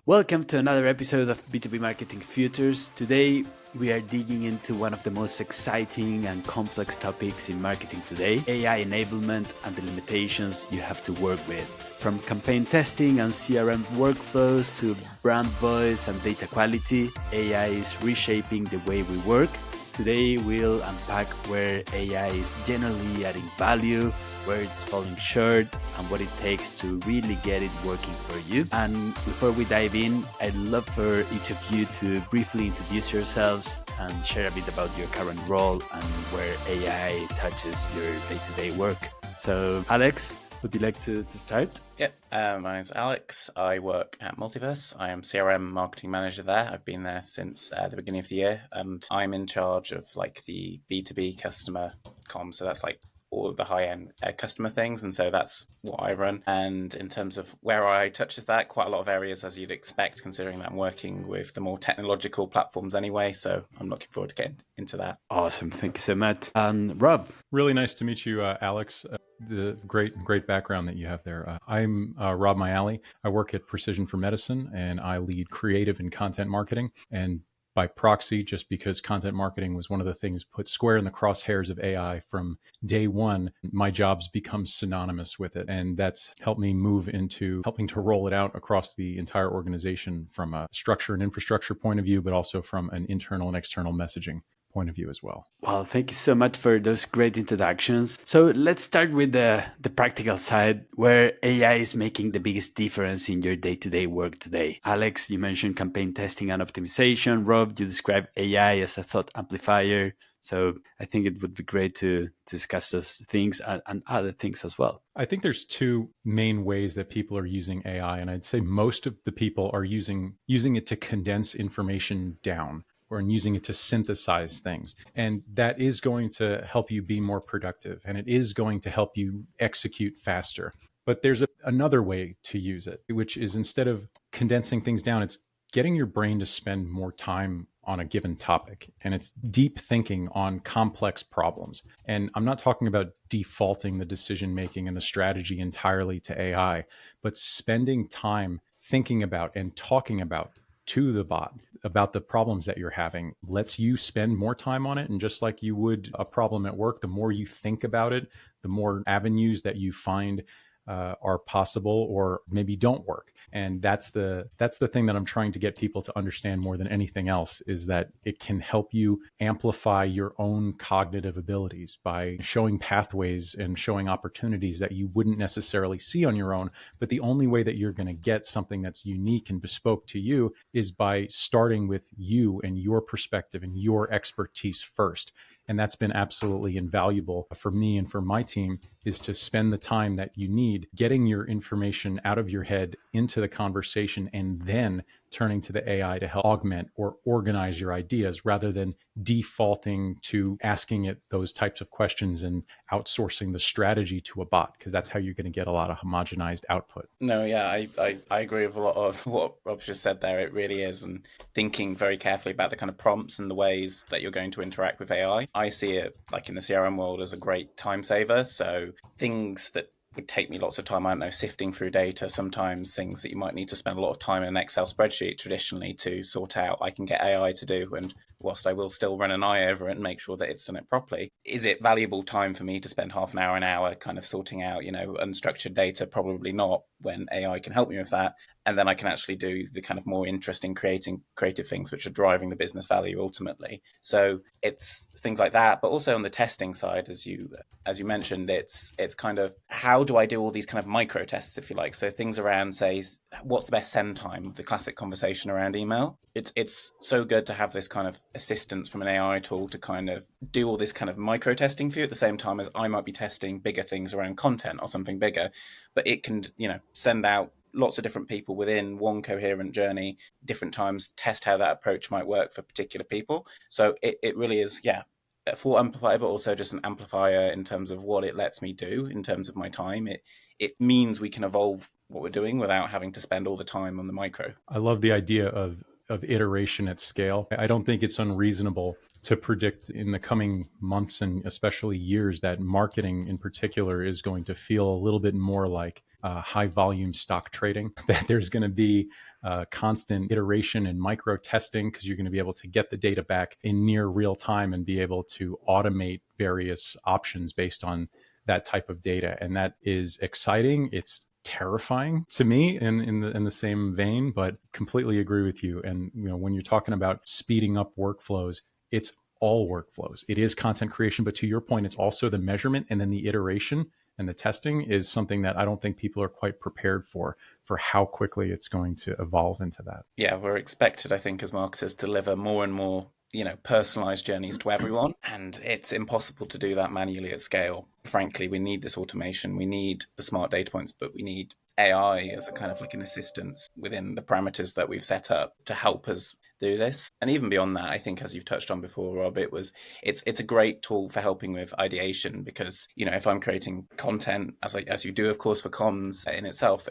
Welcome to another episode of B2B Marketing Futures. Today, we are digging into one of the most exciting and complex topics in marketing today, AI enablement and the limitations you have to work with. From campaign testing and CRM workflows to brand voice and data quality, AI is reshaping the way we work. Today, we'll unpack where AI is generally adding value, where it's falling short, and what it takes to really get it working for you. And before we dive in, I'd love for each of you to briefly introduce yourselves and share a bit about your current role and where AI touches your day-to-day work. So, Alex, would you like to start? Yep, my name's Alex. I work at Multiverse. I am CRM marketing manager there. I've been there since the beginning of the year, and I'm in charge of the B2B customer comm. So that's all of the high-end customer things, and so that's what I run. And in terms of where I touches that, quite a lot of areas, as you'd expect, considering that I'm working with the more technological platforms anyway. So I'm looking forward to getting into that. Awesome, thank you so much. And Rob. Really nice to meet you, Alex. The great background that you have there. I'm Rob Maiale. I work at Precision for Medicine, and I lead creative and content marketing. And by proxy, just because content marketing was one of the things put square in the crosshairs of AI from day one, my job's become synonymous with it. And that's helped me move into helping to roll it out across the entire organization from a structure and infrastructure point of view, but also from an internal and external messaging point of view as well. Well, thank you so much for those great introductions. So let's start with the practical side, where AI is making the biggest difference in your day-to-day work today. Alex, you mentioned campaign testing and optimization. Rob, you described AI as a thought amplifier. So I think it would be great to discuss those things and other things as well. I think there's two main ways that people are using AI, and I'd say most of the people are using it to condense information down, or using it to synthesize things. And that is going to help you be more productive, and it is going to help you execute faster. But there's another way to use it, which is instead of condensing things down, it's getting your brain to spend more time on a given topic. And it's deep thinking on complex problems. And I'm not talking about defaulting the decision-making and the strategy entirely to AI, but spending time thinking about and talking about to the bot about the problems that you're having lets you spend more time on it. And just like you would a problem at work, the more you think about it, the more avenues that you find are possible or maybe don't work. And that's the thing that I'm trying to get people to understand more than anything else, is that it can help you amplify your own cognitive abilities by showing pathways and showing opportunities that you wouldn't necessarily see on your own. But the only way that you're going to get something that's unique and bespoke to you is by starting with you and your perspective and your expertise first. And that's been absolutely invaluable for me and for my team, is to spend the time that you need getting your information out of your head into the conversation and then turning to the AI to help augment or organize your ideas, rather than defaulting to asking it those types of questions and outsourcing the strategy to a bot, because that's how you're going to get a lot of homogenized output. No, yeah, I agree with a lot of what Rob just said there. It really is. And thinking very carefully about the kind of prompts and the ways that you're going to interact with AI. I see it, like in the CRM world, as a great time saver. So things that would take me lots of time, I don't know, sifting through data, sometimes things that you might need to spend a lot of time in an Excel spreadsheet traditionally to sort out, I can get AI to do. And whilst I will still run an eye over it and make sure that it's done it properly, is it valuable time for me to spend half an hour kind of sorting out, unstructured data? Probably not, when AI can help me with that. And then I can actually do the kind of more interesting creative things which are driving the business value ultimately. So it's things like that. But also on the testing side, as you mentioned, it's kind of, how do I do all these kind of micro tests, if you like? So things around, say, what's the best send time? The classic conversation around email. It's so good to have this kind of assistance from an AI tool to kind of do all this kind of micro testing for you, at the same time as I might be testing bigger things around content or something bigger. But it can, send out lots of different people within one coherent journey, different times, test how that approach might work for particular people. So it really is, a full amplifier, but also just an amplifier in terms of what it lets me do in terms of my time. It means we can evolve what we're doing without having to spend all the time on the micro. I love the idea of iteration at scale. I don't think it's unreasonable to predict in the coming months and especially years that marketing in particular is going to feel a little bit more like high volume stock trading, that there's going to be constant iteration and micro testing, because you're going to be able to get the data back in near real time and be able to automate various options based on that type of data. And that is exciting. It's terrifying to me in the same vein, but completely agree with you. And when you're talking about speeding up workflows, it's all workflows. It is content creation, but to your point, it's also the measurement, and then the iteration and the testing is something that I don't think people are quite prepared for how quickly it's going to evolve into that. Yeah, we're expected, I think, as marketers to deliver more and more personalized journeys to everyone. And it's impossible to do that manually at scale. Frankly, we need this automation. We need the smart data points, but we need AI as a kind of like an assistance within the parameters that we've set up to help us do this. And even beyond that, I think, as you've touched on before, Rob, it's a great tool for helping with ideation, because, if I'm creating content, as you do, of course, for comms in itself,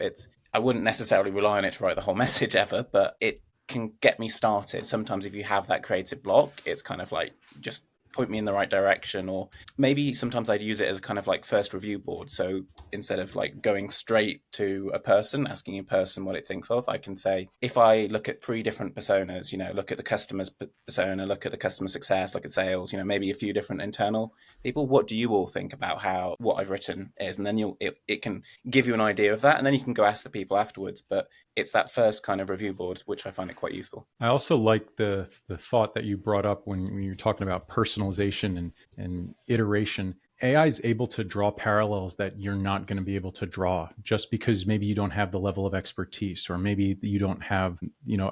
I wouldn't necessarily rely on it to write the whole message ever, but it can get me started. Sometimes if you have that creative block, it's kind of like, just point me in the right direction. Or maybe sometimes I'd use it as a kind of like first review board. So instead of like going straight to a person, asking a person what it thinks of, I can say, if I look at 3 different personas, look at the customer's persona, look at the customer success, look at sales, maybe a few different internal people, what do you all think about what I've written is? And then it can give you an idea of that. And then you can go ask the people afterwards. But it's that first kind of review board, which I find it quite useful. I also like the thought that you brought up when you're talking about personalization and iteration. AI is able to draw parallels that you're not going to be able to draw, just because maybe you don't have the level of expertise, or maybe you don't have,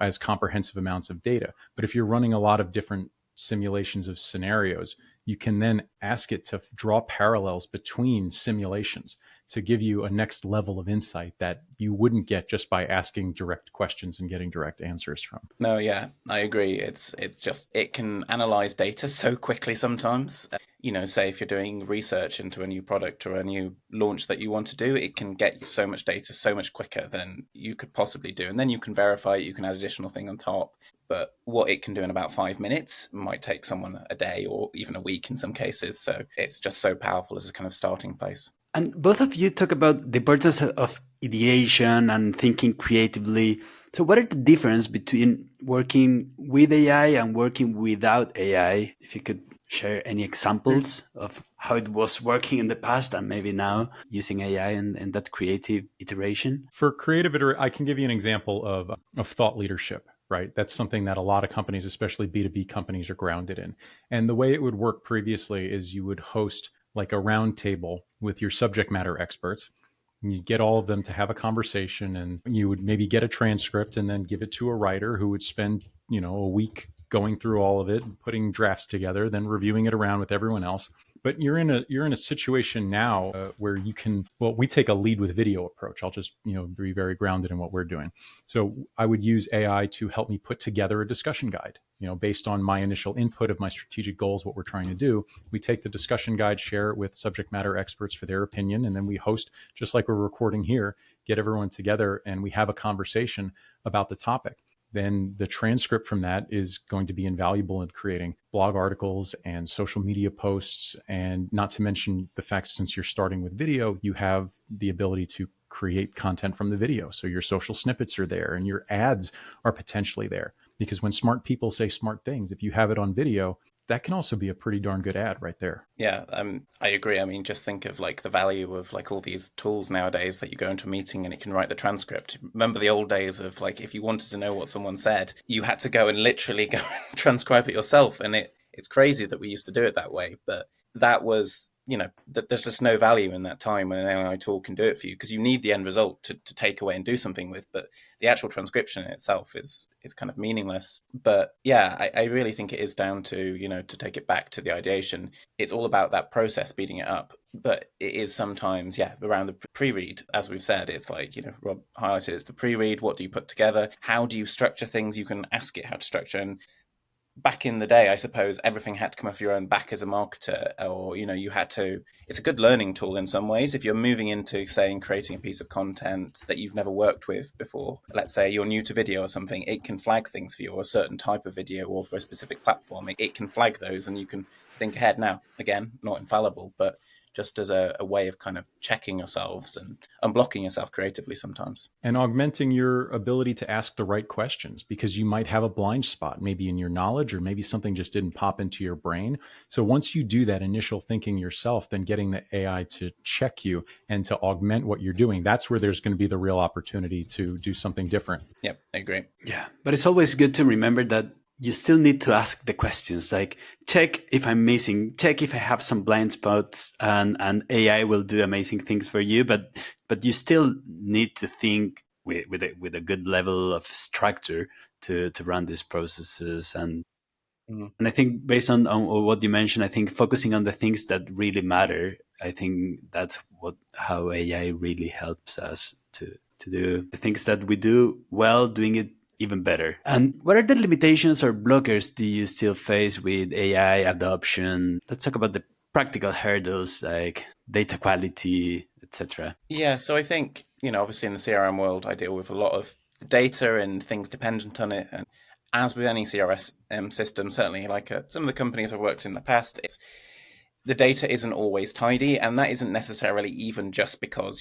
as comprehensive amounts of data. But if you're running a lot of different simulations of scenarios, you can then ask it to draw parallels between simulations to give you a next level of insight that you wouldn't get just by asking direct questions and getting direct answers from. No, yeah, I agree. It can analyze data so quickly sometimes. Say if you're doing research into a new product or a new launch that you want to do, it can get you so much data so much quicker than you could possibly do. And then you can verify it, you can add additional thing on top. But what it can do in about 5 minutes might take someone a day or even a week in some cases. So it's just so powerful as a kind of starting place. And both of you talk about the importance of ideation and thinking creatively. So what are the difference between working with AI and working without AI? If you could share any examples of how it was working in the past and maybe now using AI and that creative iteration? For creative iteration, I can give you an example of thought leadership, right? That's something that a lot of companies, especially B2B companies, are grounded in. And the way it would work previously is you would host like a round table with your subject matter experts. And you get all of them to have a conversation, and you would maybe get a transcript and then give it to a writer who would spend, a week going through all of it, putting drafts together, then reviewing it around with everyone else. But you're in a situation now where you can, we take a lead with video approach. I'll just, be very grounded in what we're doing. So I would use AI to help me put together a discussion guide, based on my initial input of my strategic goals, what we're trying to do. We take the discussion guide, share it with subject matter experts for their opinion, and then we host, just like we're recording here, get everyone together and we have a conversation about the topic. Then the transcript from that is going to be invaluable in creating blog articles and social media posts. And not to mention the fact, since you're starting with video, you have the ability to create content from the video. So your social snippets are there and your ads are potentially there. Because when smart people say smart things, if you have it on video, that can also be a pretty darn good ad right there. Yeah, I agree. I mean, just think of like the value of like all these tools nowadays that you go into a meeting and it can write the transcript. Remember the old days of like, if you wanted to know what someone said, you had to go and literally go and transcribe it yourself. And it's crazy that we used to do it that way. But that was, there's just no value in that time when an AI tool can do it for you, because you need the end result to take away and do something with. But the actual transcription in itself is kind of meaningless. But yeah, I really think it is down to, to take it back to the ideation. It's all about that process, speeding it up. But it is sometimes, around the pre-read, as we've said, it's like, Rob highlighted, it's the pre-read. What do you put together? How do you structure things? You can ask it how to structure. And back in the day, I suppose everything had to come off your own back as a marketer, or, you had to, it's a good learning tool in some ways. If you're moving into, saying, creating a piece of content that you've never worked with before, let's say you're new to video or something, it can flag things for you, or a certain type of video, or for a specific platform, it can flag those and you can think ahead. Now, again, not infallible, but just as a way of kind of checking yourselves and unblocking yourself creatively sometimes. And augmenting your ability to ask the right questions, because you might have a blind spot, maybe in your knowledge, or maybe something just didn't pop into your brain. So once you do that initial thinking yourself, then getting the AI to check you and to augment what you're doing, that's where there's going to be the real opportunity to do something different. Yep, I agree. Yeah, but it's always good to remember that you still need to ask the questions, like check if I'm missing, check if I have some blind spots, and AI will do amazing things for you. But you still need to think with a good level of structure to run these processes. And I think based on what you mentioned, I think focusing on the things that really matter, I think that's how AI really helps us to do the things that we do well, doing it even better. And what are the limitations or blockers do you still face with AI adoption? Let's talk about the practical hurdles like data quality, etc. Yeah, so I think, obviously in the CRM world, I deal with a lot of data and things dependent on it. And as with any CRM system, certainly like some of the companies I've worked in the past, the data isn't always tidy, and that isn't necessarily even just because,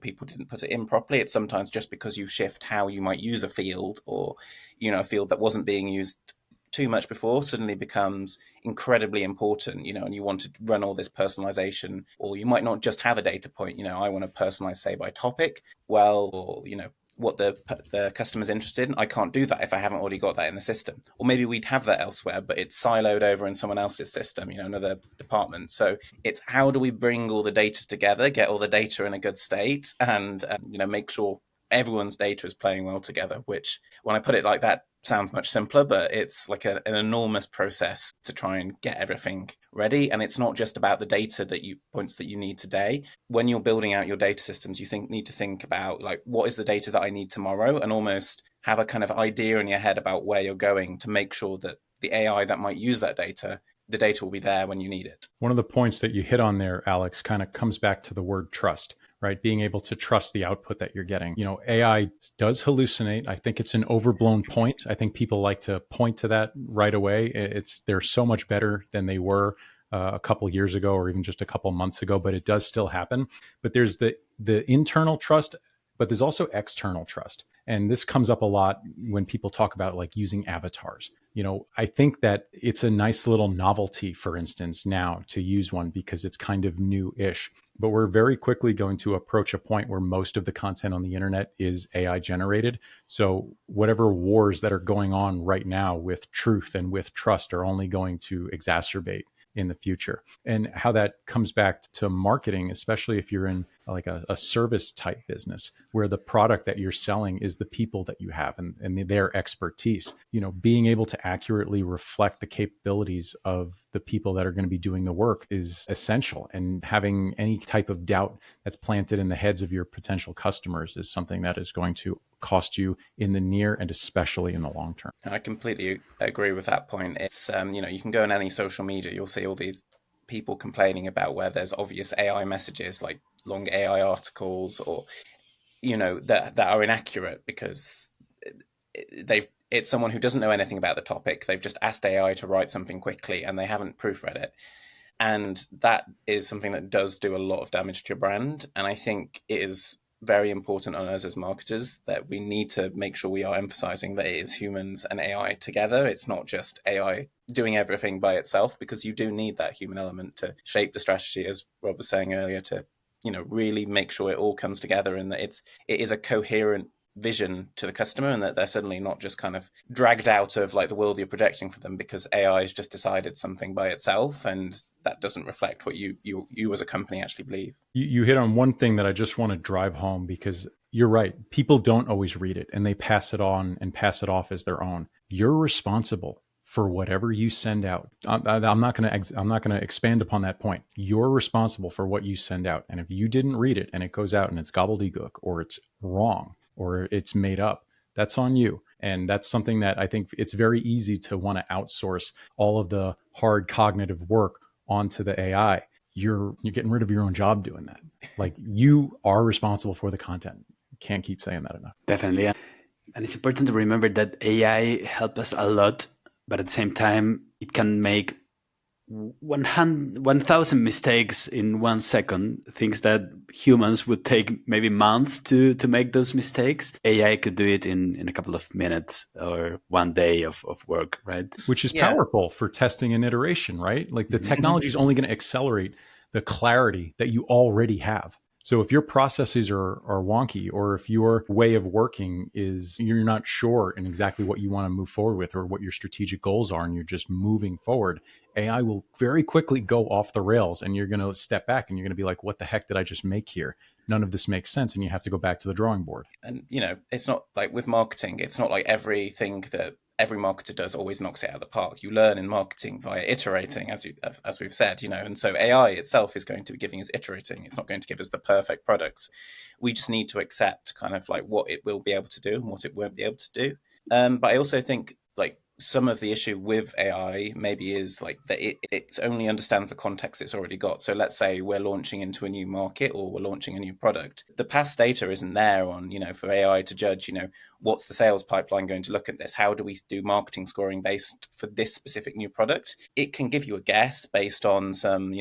people didn't put it in properly. It's sometimes just because you shift how you might use a field, or, a field that wasn't being used too much before suddenly becomes incredibly important, and you want to run all this personalization, or you might not just have a data point, I want to personalize, say, by topic, or, what the customer's interested in. I can't do that if I haven't already got that in the system. Or maybe we'd have that elsewhere, but it's siloed over in someone else's system, another department. So it's how do we bring all the data together, get all the data in a good state, and make sure everyone's data is playing well together, which when I put it like that sounds much simpler, but it's like an enormous process to try and get everything ready. And it's not just about the data points that you need today. When you're building out your data systems, you need to think about like, what is the data that I need tomorrow, and almost have a kind of idea in your head about where you're going to make sure that the AI that might use that data, the data will be there when you need it. One of the points that you hit on there, Alex, kind of comes back to the word trust. Right? Being able to trust the output that you're getting. AI does hallucinate. I think it's an overblown point. I think people like to point to that right away. They're so much better than they were a couple years ago, or even just a couple months ago, but it does still happen. But there's the internal trust, but there's also external trust. And this comes up a lot when people talk about like using avatars. I think that it's a nice little novelty, for instance, now to use one because it's kind of new-ish. But we're very quickly going to approach a point where most of the content on the internet is AI generated. So whatever wars that are going on right now with truth and with trust are only going to exacerbate in the future. And how that comes back to marketing, especially if you're in like a service type business where the product that you're selling is the people that you have and their expertise, being able to accurately reflect the capabilities of the people that are going to be doing the work is essential. And having any type of doubt that's planted in the heads of your potential customers is something that is going to cost you in the near and especially in the long term. I completely agree with that point. It's, you can go on any social media, you'll see all these people complaining about where there's obvious AI messages, like long AI articles, or, that are inaccurate because it's someone who doesn't know anything about the topic. They've just asked AI to write something quickly and they haven't proofread it. And that is something that does do a lot of damage to your brand. And I think it is very important on us as marketers that we need to make sure we are emphasizing that it is humans and AI together. It's not just AI doing everything by itself, because you do need that human element to shape the strategy, as Rob was saying earlier, to really make sure it all comes together and that it is a coherent vision to the customer, and that they're suddenly not just kind of dragged out of like the world you're projecting for them because AI has just decided something by itself and that doesn't reflect what you as a company actually believe. You hit on one thing that I just want to drive home, because you're right. People don't always read it and they pass it on and pass it off as their own. You're responsible for whatever you send out. I'm not going to expand upon that point. You're responsible for what you send out. And if you didn't read it and it goes out and it's gobbledygook or it's wrong or it's made up, that's on you. And that's something that I think it's very easy to want to outsource all of the hard cognitive work onto the AI. You're getting rid of your own job doing that. Like, you are responsible for the content. Can't keep saying that enough. Definitely. And it's important to remember that AI helps us a lot, but at the same time, it can make 1,000 mistakes in 1 second, things that humans would take maybe months to make those mistakes. AI could do it in a couple of minutes or one day of work, right? Which is Yeah. powerful for testing and iteration, right? Like the technology is only going to accelerate the clarity that you already have. So if your processes are wonky, or if your way of working is you're not sure in exactly what you want to move forward with or what your strategic goals are, and you're just moving forward, AI will very quickly go off the rails, and you're going to step back and you're going to be like, what the heck did I just make here? None of this makes sense. And you have to go back to the drawing board. And, it's not like with marketing, it's not like everything that every marketer does always knocks it out of the park. You learn in marketing via iterating, as we've said, and so AI itself is going to be giving us iterating. It's not going to give us the perfect products. We just need to accept kind of like what it will be able to do and what it won't be able to do. But I also think like some of the issue with AI maybe is like that it only understands the context it's already got. So let's say we're launching into a new market or we're launching a new product. The past data isn't there on, for AI to judge, what's the sales pipeline going to look at this? How do we do marketing scoring based for this specific new product? It can give you a guess based on some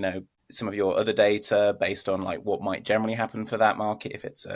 of your other data, based on like what might generally happen for that market if it's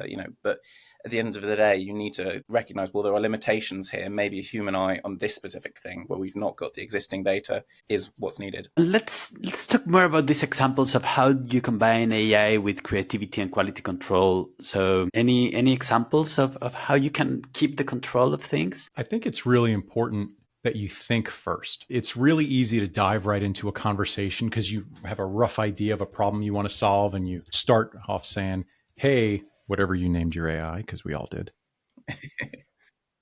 but at the end of the day, you need to recognize, well, there are limitations here. Maybe a human eye on this specific thing where we've not got the existing data is what's needed. Let's talk more about these examples of how you combine AI with creativity and quality control. So any examples of how you can keep the control of things? I think it's really important that you think first. It's really easy to dive right into a conversation because you have a rough idea of a problem you want to solve, and you start off saying, hey, whatever you named your AI, because we all did.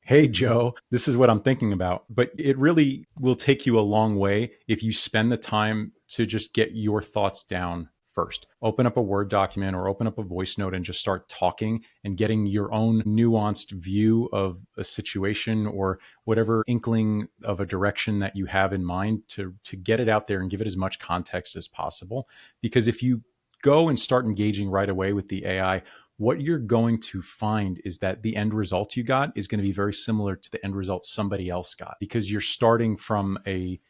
Hey, Joe, this is what I'm thinking about. But it really will take you a long way if you spend the time to just get your thoughts down first. Open up a Word document or open up a voice note and just start talking and getting your own nuanced view of a situation or whatever inkling of a direction that you have in mind to get it out there and give it as much context as possible. Because if you go and start engaging right away with the AI, what you're going to find is that the end result you got is going to be very similar to the end result somebody else got, because you're starting from a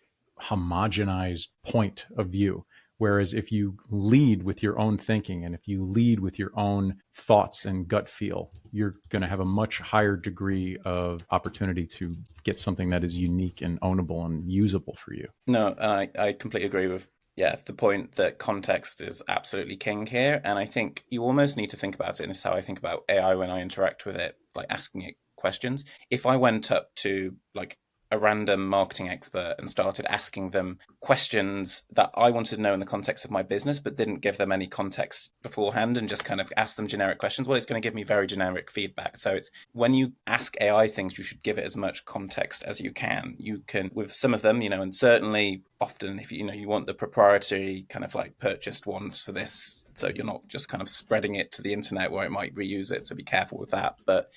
homogenized point of view. Whereas if you lead with your own thinking and if you lead with your own thoughts and gut feel, you're going to have a much higher degree of opportunity to get something that is unique and ownable and usable for you. No, I completely agree with the point that context is absolutely king here. And I think you almost need to think about it, and this is how I think about AI when I interact with it, like asking it questions. If I went up to like a random marketing expert and started asking them questions that I wanted to know in the context of my business, but didn't give them any context beforehand and just kind of ask them generic questions, well, it's going to give me very generic feedback. So it's when you ask AI things, you should give it as much context as you can. You can, with some of them, and certainly often if you want the proprietary kind of like purchased ones for this, so you're not just kind of spreading it to the internet where it might reuse it. So be careful with that. But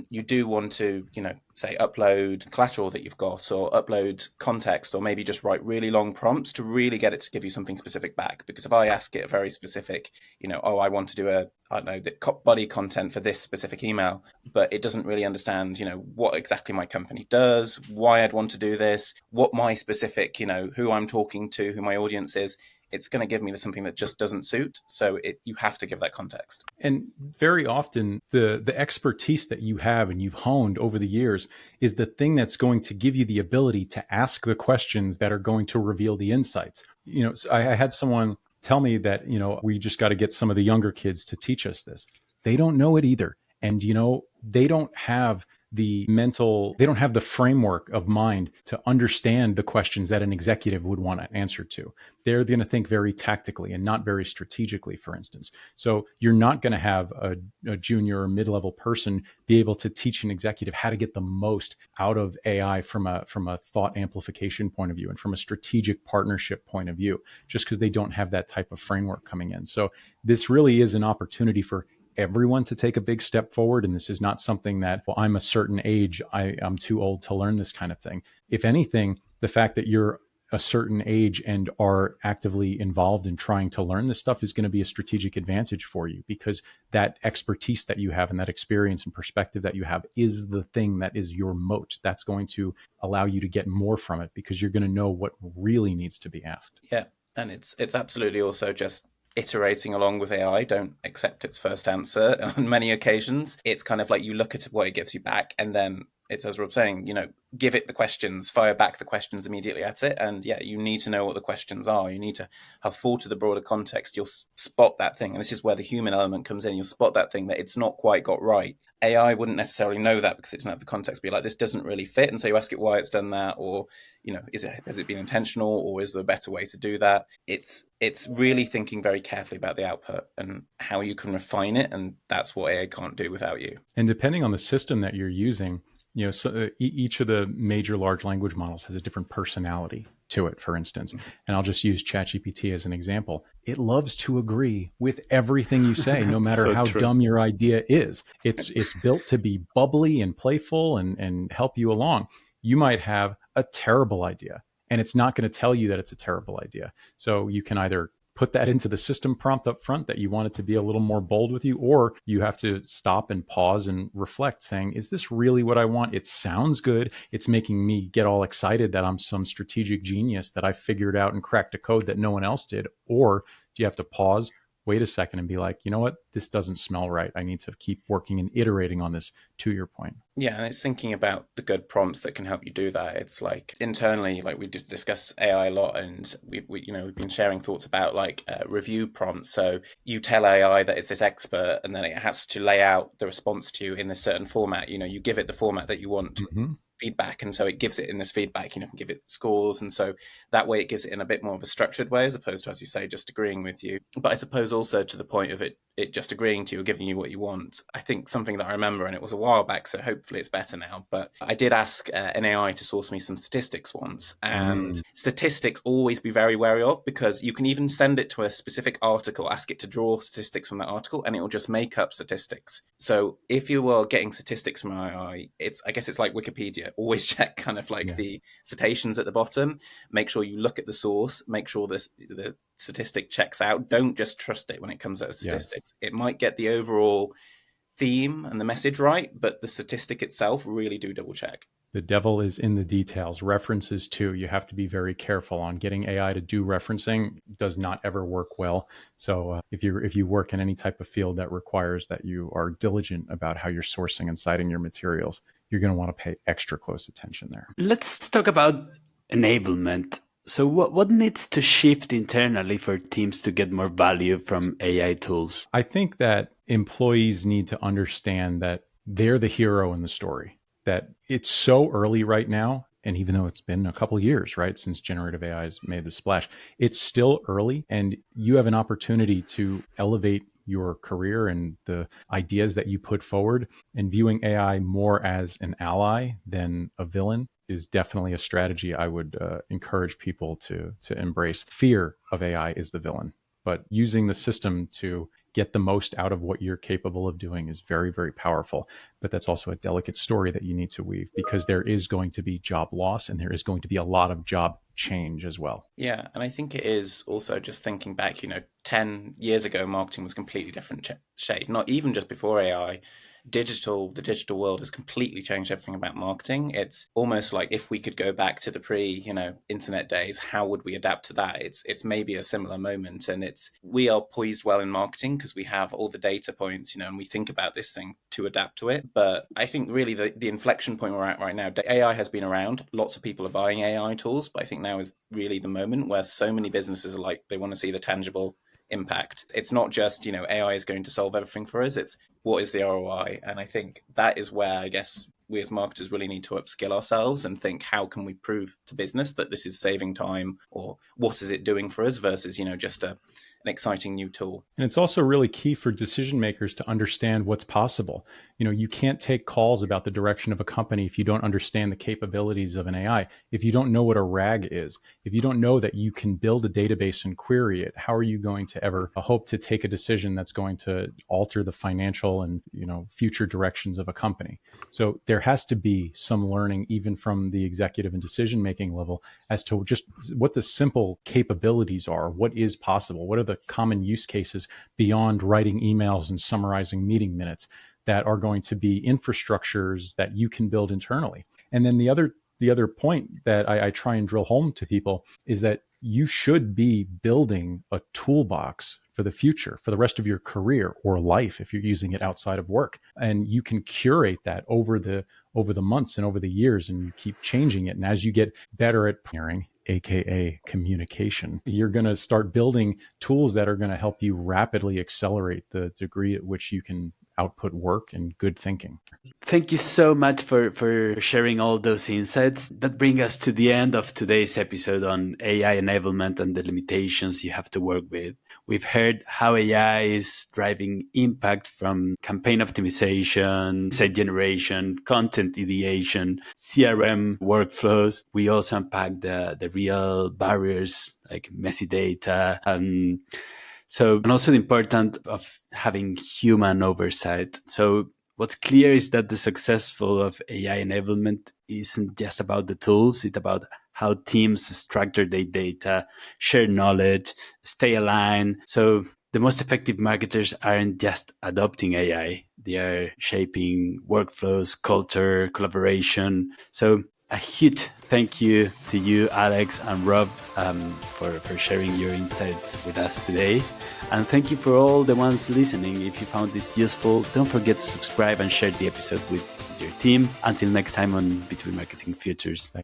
you do want to, say upload collateral that you've got or upload context, or maybe just write really long prompts to really get it to give you something specific back. Because if I ask it a very specific, I want to do the body content for this specific email, but it doesn't really understand, what exactly my company does, why I'd want to do this, what my specific, who I'm talking to, who my audience is, it's going to give me something that just doesn't suit. So you have to give that context. And very often the expertise that you have and you've honed over the years is the thing that's going to give you the ability to ask the questions that are going to reveal the insights. So I had someone tell me that, we just got to get some of the younger kids to teach us this. They don't know it either. And, they don't have they don't have the framework of mind to understand the questions that an executive would want to answer to. They're going to think very tactically and not very strategically, for instance. So you're not going to have a junior or mid-level person be able to teach an executive how to get the most out of AI from a thought amplification point of view and from a strategic partnership point of view, just because they don't have that type of framework coming in. So this really is an opportunity for everyone to take a big step forward. And this is not something that, well, I'm a certain age, I'm too old to learn this kind of thing. If anything, the fact that you're a certain age and are actively involved in trying to learn this stuff is going to be a strategic advantage for you, because that expertise that you have and that experience and perspective that you have is the thing that is your moat. That's going to allow you to get more from it, because you're going to know what really needs to be asked. Yeah. And it's absolutely also just iterating along with AI. Don't accept its first answer on many occasions. It's kind of like you look at what it gives you back, and then it's, as Rob's saying, give it the questions, fire back the questions immediately at it. And yeah, you need to know what the questions are. You need to have thought of the broader context. You'll spot that thing. And this is where the human element comes in. You'll spot that thing that it's not quite got right. AI wouldn't necessarily know that because it doesn't have the context. Be like, this doesn't really fit. And so you ask it why it's done that, or, has it been intentional, or is there a better way to do that? It's really thinking very carefully about the output and how you can refine it. And that's what AI can't do without you. And depending on the system that you're using, so each of the major large language models has a different personality to it, for instance. And I'll just use ChatGPT as an example. It loves to agree with everything you say, no matter So how true. dumb your idea is. It's built to be bubbly and playful and help you along. You might have a terrible idea, and it's not going to tell you that it's a terrible idea. So you can either put that into the system prompt up front that you want it to be a little more bold with you, or you have to stop and pause and reflect, saying, is this really what I want? It sounds good. It's making me get all excited that I'm some strategic genius, that I figured out and cracked a code that no one else did. Or do you have to pause, wait a second, and be like, you know what? This doesn't smell right. I need to keep working and iterating on this, to your point. Yeah, and it's thinking about the good prompts that can help you do that. It's like internally, like we did discuss AI a lot, and we've been sharing thoughts about like review prompts. So you tell AI that it's this expert, and then it has to lay out the response to you in a certain format. You give it the format that you want. Mm-hmm. Feedback, and so it gives it in this feedback, can give it scores, and so that way it gives it in a bit more of a structured way, as opposed to, as you say, just agreeing with you. But I suppose also to the point of it just agreeing to you or giving you what you want, I think something that I remember, and it was a while back, so hopefully it's better now, but I did ask an AI to source me some statistics once, and statistics always be very wary of, because you can even send it to a specific article, ask it to draw statistics from that article, and it will just make up statistics. So if you are getting statistics from AI, I guess it's like Wikipedia. Always check kind of like the citations at the bottom. Make sure you look at the source. Make sure the statistic checks out. Don't just trust it when it comes out of statistics. Yes. It might get the overall theme and the message right, but the statistic itself, really do double check. The devil is in the details. References too. You have to be very careful on getting AI to do referencing. Does not ever work well. So if you work in any type of field that requires that you are diligent about how you're sourcing and citing your materials, you're going to want to pay extra close attention there. Let's talk about enablement. So what needs to shift internally for teams to get more value from AI tools? I think that employees need to understand that they're the hero in the story, that it's so early right now. And even though it's been a couple of years, right, since generative AI has made the splash, it's still early, and you have an opportunity to elevate your career and the ideas that you put forward. And viewing AI more as an ally than a villain is definitely a strategy I would encourage people to embrace. Fear of AI is the villain, but using the system to get the most out of what you're capable of doing is very, very powerful. But that's also a delicate story that you need to weave, because there is going to be job loss and there is going to be a lot of job change as well. Yeah, and I think it is also just thinking back, 10 years ago, marketing was completely different shade, not even just before AI. The digital world has completely changed everything about marketing. It's almost like if we could go back to the internet days, how would we adapt to that? It's maybe a similar moment, and we are poised well in marketing because we have all the data points, and we think about this thing to adapt to it. But I think really the inflection point we're at right now, AI has been around. Lots of people are buying AI tools, but I think now is really the moment where so many businesses are like, they want to see the tangible impact. It's not just, AI is going to solve everything for us. It's what is the ROI? And I think that is where, I guess, we as marketers really need to upskill ourselves and think, how can we prove to business that this is saving time, or what is it doing for us versus, just a an exciting new tool. And it's also really key for decision makers to understand what's possible. You can't take calls about the direction of a company if you don't understand the capabilities of an AI. If you don't know what a RAG is, if you don't know that you can build a database and query it, how are you going to ever hope to take a decision that's going to alter the financial and future directions of a company? So there has to be some learning even from the executive and decision making level as to just what the simple capabilities are, what is possible, what are the common use cases beyond writing emails and summarizing meeting minutes that are going to be infrastructures that you can build internally. And then the other point that I try and drill home to people is that you should be building a toolbox for the future, for the rest of your career or life if you're using it outside of work. And you can curate that over the months and over the years, and you keep changing it. And as you get better at pairing, AKA communication, you're going to start building tools that are going to help you rapidly accelerate the degree at which you can output work and good thinking. Thank you so much for sharing all those insights. That brings us to the end of today's episode on AI enablement and the limitations you have to work with. We've heard how AI is driving impact from campaign optimization, site generation, content ideation, CRM workflows. We also unpacked the real barriers like messy data and also the importance of having human oversight. So what's clear is that the successful of AI enablement isn't just about the tools, it's about how teams structure their data, share knowledge, stay aligned. So the most effective marketers aren't just adopting AI, they are shaping workflows, culture, collaboration. So a huge thank you to you, Alex and Rob, for sharing your insights with us today. And thank you for all the ones listening. If you found this useful, don't forget to subscribe and share the episode with your team. Until next time on Between Marketing Futures.